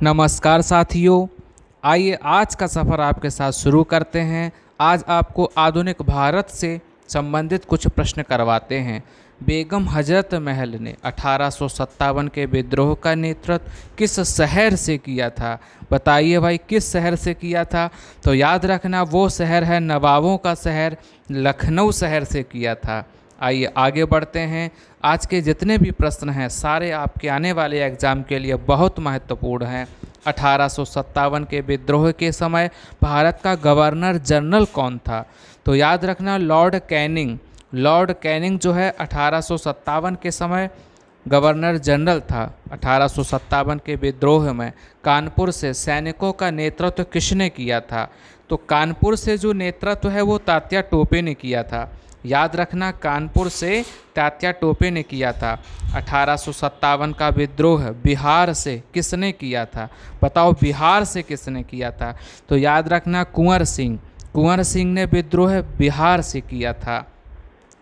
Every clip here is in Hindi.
नमस्कार साथियों, आइए आज का सफ़र आपके साथ शुरू करते हैं। आज आपको आधुनिक भारत से संबंधित कुछ प्रश्न करवाते हैं। बेगम हजरत महल ने 1857 के विद्रोह का नेतृत्व किस शहर से किया था? बताइए भाई, किस शहर से किया था? तो याद रखना, वो शहर है नवाबों का शहर, लखनऊ शहर से किया था। आइए आगे बढ़ते हैं। आज के जितने भी प्रश्न हैं सारे आपके आने वाले एग्ज़ाम के लिए बहुत महत्वपूर्ण हैं। 1857 के विद्रोह के समय भारत का गवर्नर जनरल कौन था? तो याद रखना, लॉर्ड कैनिंग। लॉर्ड कैनिंग जो है 1857 के समय गवर्नर जनरल था। 1857 के विद्रोह में कानपुर से सैनिकों का नेतृत्व किसने किया था? तो कानपुर से जो नेतृत्व है वो तात्या टोपे ने किया था। याद रखना, कानपुर से तात्या टोपे ने किया था। 1857 का विद्रोह बिहार से किसने किया था? बताओ, बिहार से किसने किया था? तो याद रखना, कुंवर सिंह। कुंवर सिंह ने विद्रोह बिहार से किया था।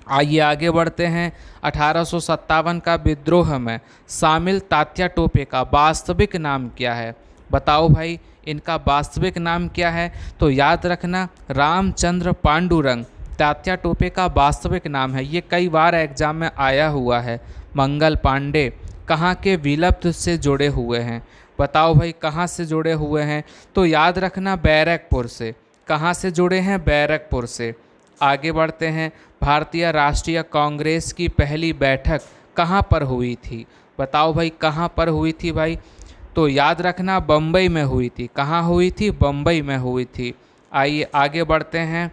आइए आगे बढ़ते हैं। 1857 का विद्रोह में शामिल तात्या टोपे का वास्तविक नाम क्या है? बताओ भाई, इनका वास्तविक नाम क्या है? तो याद रखना, रामचंद्र पांडुरंग तात्या टोपे का वास्तविक नाम है। ये कई बार एग्जाम में आया हुआ है। मंगल पांडे कहाँ के विलुप्त से जुड़े हुए हैं? बताओ भाई, कहाँ से जुड़े हुए हैं? तो याद रखना, बैरकपुर से। कहाँ से जुड़े हैं? बैरकपुर से। आगे बढ़ते हैं। भारतीय राष्ट्रीय कांग्रेस की पहली बैठक कहाँ पर हुई थी? बताओ भाई, कहाँ पर हुई थी भाई? तो याद रखना, बम्बई में हुई थी। कहाँ हुई थी? बम्बई में हुई थी। आइए आगे बढ़ते हैं।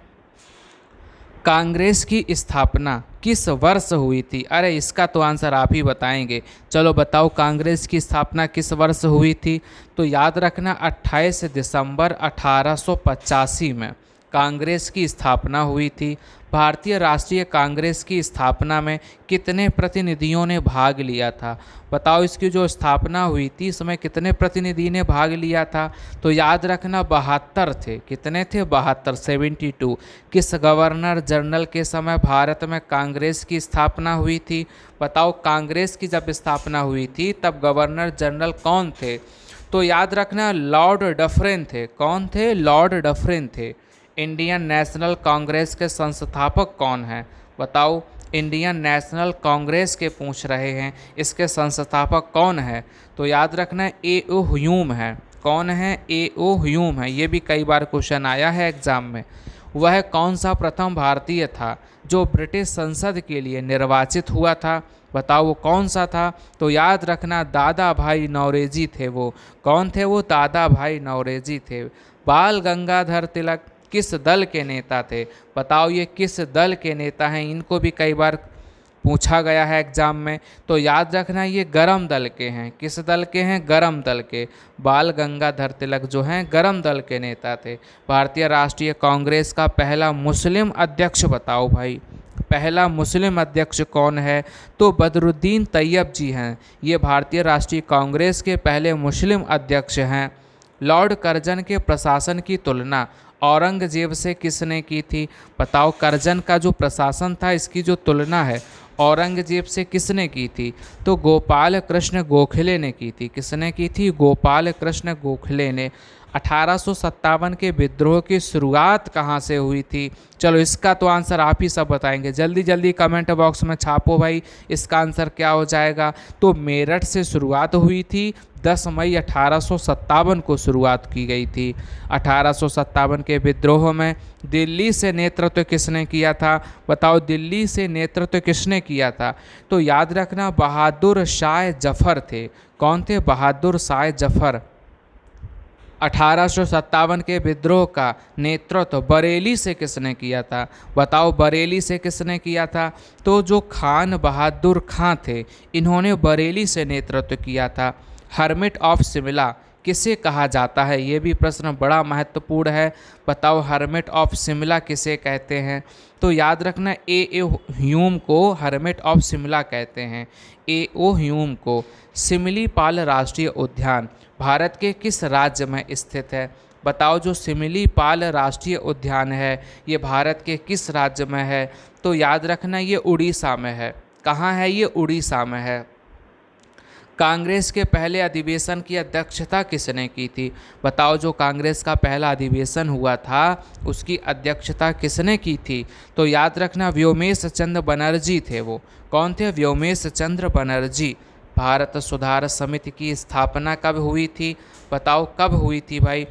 कांग्रेस की स्थापना किस वर्ष हुई थी? अरे इसका तो आंसर आप ही बताएंगे। चलो बताओ, कांग्रेस की स्थापना किस वर्ष हुई थी? तो याद रखना, 28 दिसंबर 1885 में कांग्रेस की स्थापना हुई थी। भारतीय राष्ट्रीय कांग्रेस की स्थापना में कितने प्रतिनिधियों ने भाग लिया था? बताओ, इसकी जो स्थापना हुई थी इसमें कितने प्रतिनिधि ने भाग लिया था? तो याद रखना, 72 थे। कितने थे? 72, 72। किस गवर्नर जनरल के समय भारत में कांग्रेस की स्थापना हुई थी? बताओ, कांग्रेस की जब स्थापना हुई थी तब गवर्नर जनरल कौन थे? तो याद रखना, लॉर्ड डफरिन थे। कौन थे? लॉर्ड डफरिन थे। इंडियन नेशनल कांग्रेस के संस्थापक कौन हैं? बताओ, इंडियन नेशनल कांग्रेस के पूछ रहे हैं, इसके संस्थापक कौन है? तो याद रखना, ए.ओ. ह्यूम है। कौन है? ए.ओ. ह्यूम है। ये भी कई बार क्वेश्चन आया है एग्जाम में। वह कौन सा प्रथम भारतीय था जो ब्रिटिश संसद के लिए निर्वाचित हुआ था? बताओ, वो कौन सा था? तो याद रखना, दादा भाई नौरोजी थे वो। कौन थे वो? दादा भाई नौरोजी थे। बाल गंगाधर तिलक किस दल के नेता थे? बताओ, ये किस दल के नेता हैं? इनको भी कई बार पूछा गया है एग्जाम में। तो याद रखना, ये गरम दल के हैं। किस दल के हैं? गरम दल के। बाल गंगाधर तिलक जो हैं गरम दल के नेता थे। भारतीय राष्ट्रीय कांग्रेस का पहला मुस्लिम अध्यक्ष बताओ भाई, पहला मुस्लिम अध्यक्ष कौन है? तो बदरुद्दीन तैयब जी हैं। ये भारतीय राष्ट्रीय कांग्रेस के पहले मुस्लिम अध्यक्ष हैं। लॉर्ड कर्जन के प्रशासन की तुलना औरंगजेब से किसने की थी? बताओ, कर्जन का जो प्रशासन था इसकी जो तुलना है औरंगजेब से किसने की थी? तो गोपाल कृष्ण गोखले ने की थी। किसने की थी? गोपाल कृष्ण गोखले ने। 1857 के विद्रोह की शुरुआत कहाँ से हुई थी? चलो इसका तो आंसर आप ही सब बताएंगे। जल्दी जल्दी कमेंट बॉक्स में छापो भाई, इसका आंसर क्या हो जाएगा? तो मेरठ से शुरुआत हुई थी। 10 मई 1857 को शुरुआत की गई थी। 1857 के विद्रोह में दिल्ली से नेतृत्व किसने किया था? बताओ, दिल्ली से नेतृत्व किसने किया था? तो याद रखना, बहादुर शाह जफर थे। कौन थे? बहादुर शाह जफर। 1857 के विद्रोह का नेतृत्व बरेली से किसने किया था? बताओ, बरेली से किसने किया था? तो जो खान बहादुर खां थे, इन्होंने बरेली से नेतृत्व किया था। हर्मिट ऑफ शिमला किसे कहा जाता है? ये भी प्रश्न बड़ा महत्वपूर्ण है। बताओ, हर्मिट ऑफ शिमला किसे कहते हैं? तो याद रखना, ए ह्यूम को हर्मिट ऑफ शिमला कहते हैं। ए.ओ. ह्यूम को। सिमलीपाल राष्ट्रीय उद्यान भारत के किस राज्य में स्थित है? बताओ, जो सिमलीपाल राष्ट्रीय उद्यान है ये भारत के किस राज्य में है? तो याद रखना, ये उड़ीसा में है। कहाँ है ये? उड़ीसा में है। कांग्रेस के पहले अधिवेशन की अध्यक्षता किसने की थी? बताओ, जो कांग्रेस का पहला अधिवेशन हुआ था उसकी अध्यक्षता किसने की थी? तो याद रखना, व्योमेश चंद्र बनर्जी थे। वो कौन थे? व्योमेश चंद्र बनर्जी। भारत सुधार समिति की स्थापना कब हुई थी? बताओ कब हुई थी भाई?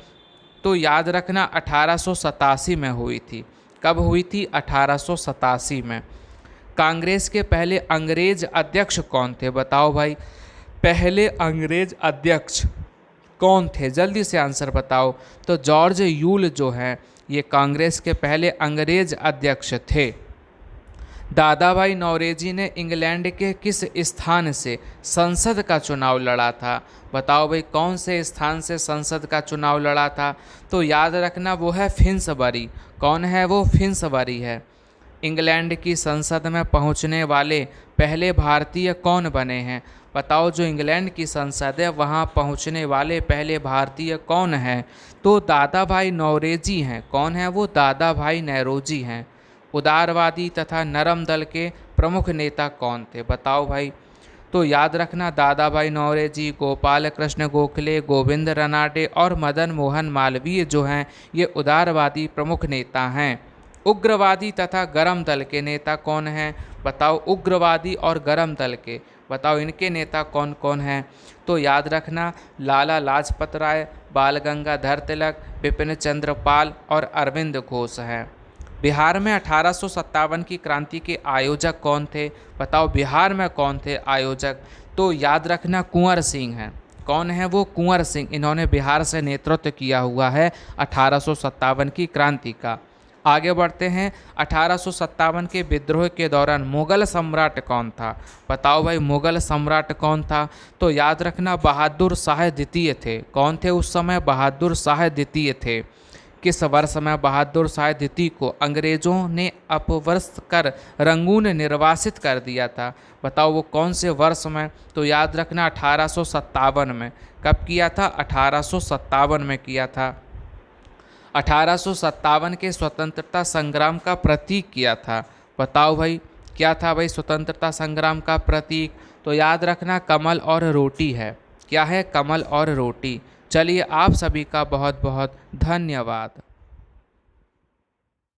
तो याद रखना 1887 में हुई थी। कब हुई थी? 1887 में। कांग्रेस के पहले अंग्रेज अध्यक्ष कौन थे? बताओ भाई, पहले अंग्रेज अध्यक्ष कौन थे? जल्दी से आंसर बताओ। तो जॉर्ज यूल जो हैं ये कांग्रेस के पहले अंग्रेज अध्यक्ष थे। दादा भाई नौरोजी ने इंग्लैंड के किस स्थान से संसद का चुनाव लड़ा था? बताओ भाई, कौन से स्थान से संसद का चुनाव लड़ा था? तो याद रखना वो है फिन्सबरी। कौन है वो? फिन्सबरी है। इंग्लैंड की संसद में पहुंचने वाले पहले भारतीय कौन बने हैं? बताओ, जो इंग्लैंड की संसद है वहां पहुंचने वाले पहले भारतीय कौन हैं? तो दादा भाई नौरोजी हैं। कौन है वो? दादा भाई नौरोजी हैं। उदारवादी तथा नरम दल के प्रमुख नेता कौन थे? बताओ भाई। तो याद रखना, दादा भाई नौरोजी, गोपाल कृष्ण गोखले, गोविंद रनाडे और मदन मोहन मालवीय जो हैं ये उदारवादी प्रमुख नेता हैं। उग्रवादी तथा गरम दल के नेता कौन हैं? बताओ, उग्रवादी और गरम दल के, बताओ इनके नेता कौन कौन हैं? तो याद रखना, लाला लाजपत राय, बाल गंगाधर तिलक, बिपिन चंद्र पाल और अरविंद घोष हैं। बिहार में 1857 की क्रांति के आयोजक कौन थे? बताओ, बिहार में कौन थे आयोजक? तो याद रखना, कुंवर सिंह हैं। कौन है वो? कुंवर सिंह। इन्होंने बिहार से नेतृत्व किया हुआ है 1857 की क्रांति का। आगे बढ़ते हैं। 1857 के विद्रोह के दौरान मुगल सम्राट कौन था? बताओ भाई, मुगल सम्राट कौन था? तो याद रखना, बहादुर शाह द्वितीय थे। कौन थे उस समय? बहादुर शाह द्वितीय थे। किस वर्ष में बहादुर शाह द्वितीय को अंग्रेजों ने अपवर्ष कर रंगून निर्वासित कर दिया था? बताओ वो कौन से वर्ष में? तो याद रखना 1857 में। कब किया था? 1857 में किया था। 1857 के स्वतंत्रता संग्राम का प्रतीक किया था? बताओ भाई, क्या था भाई स्वतंत्रता संग्राम का प्रतीक? तो याद रखना, कमल और रोटी है। क्या है? कमल और रोटी। चलिए, आप सभी का बहुत बहुत धन्यवाद।